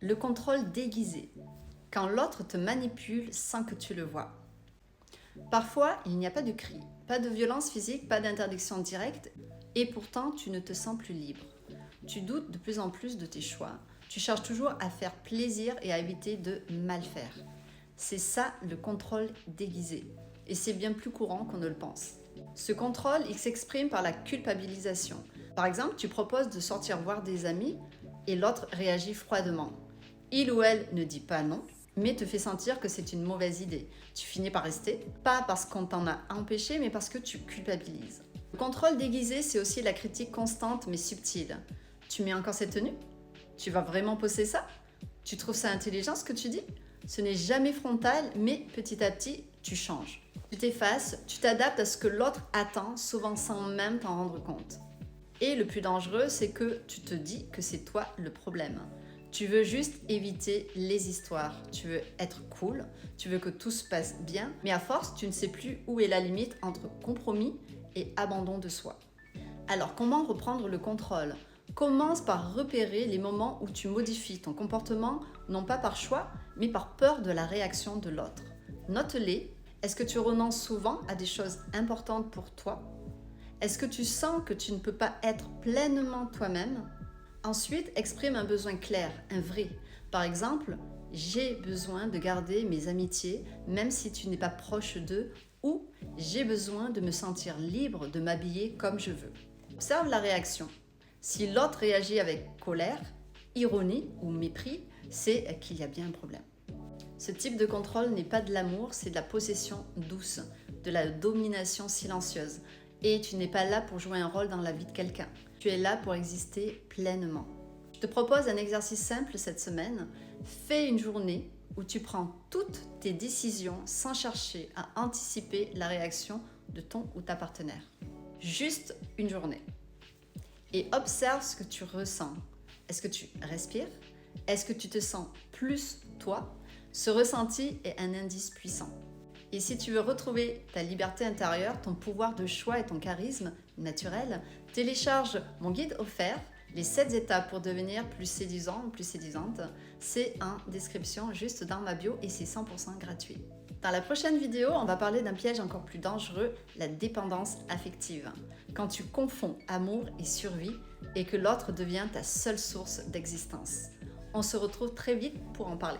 Le contrôle déguisé, quand l'autre te manipule sans que tu le vois. Parfois, il n'y a pas de cri, pas de violence physique, pas d'interdiction directe, et pourtant tu ne te sens plus libre. Tu doutes de plus en plus de tes choix, tu cherches toujours à faire plaisir et à éviter de mal faire. C'est ça le contrôle déguisé, et c'est bien plus courant qu'on ne le pense. Ce contrôle, il s'exprime par la culpabilisation. Par exemple, tu proposes de sortir voir des amis et l'autre réagit froidement. Il ou elle ne dit pas non, mais te fait sentir que c'est une mauvaise idée. Tu finis par rester, pas parce qu'on t'en a empêché, mais parce que tu culpabilises. Le contrôle déguisé, c'est aussi la critique constante mais subtile. Tu mets encore cette tenue? Tu vas vraiment poser ça? Tu trouves ça intelligent ce que tu dis? Ce n'est jamais frontal, mais petit à petit, tu changes. Tu t'effaces, tu t'adaptes à ce que l'autre attend, souvent sans même t'en rendre compte. Et le plus dangereux, c'est que tu te dis que c'est toi le problème. Tu veux juste éviter les histoires, tu veux être cool, tu veux que tout se passe bien, mais à force, tu ne sais plus où est la limite entre compromis et abandon de soi. Alors, comment reprendre le contrôle? Commence par repérer les moments où tu modifies ton comportement, non pas par choix, mais par peur de la réaction de l'autre. Note-les. Est-ce que tu renonces souvent à des choses importantes pour toi? Est-ce que tu sens que tu ne peux pas être pleinement toi-même? Ensuite, exprime un besoin clair, un vrai. Par exemple, j'ai besoin de garder mes amitiés même si tu n'es pas proche d'eux, ou j'ai besoin de me sentir libre de m'habiller comme je veux. Observe la réaction. Si l'autre réagit avec colère, ironie ou mépris, c'est qu'il y a bien un problème. Ce type de contrôle n'est pas de l'amour, c'est de la possession douce, de la domination silencieuse. Et tu n'es pas là pour jouer un rôle dans la vie de quelqu'un. Tu es là pour exister pleinement. Je te propose un exercice simple cette semaine. Fais une journée où tu prends toutes tes décisions sans chercher à anticiper la réaction de ton ou ta partenaire. Juste une journée. Et observe ce que tu ressens. Est-ce que tu respires? Est-ce que tu te sens plus toi? Ce ressenti est un indice puissant. Et si tu veux retrouver ta liberté intérieure, ton pouvoir de choix et ton charisme naturel, télécharge mon guide offert, les 7 étapes pour devenir plus séduisant ou plus séduisante. C'est en description juste dans ma bio et c'est 100% gratuit. Dans la prochaine vidéo, on va parler d'un piège encore plus dangereux, la dépendance affective. Quand tu confonds amour et survie et que l'autre devient ta seule source d'existence. On se retrouve très vite pour en parler.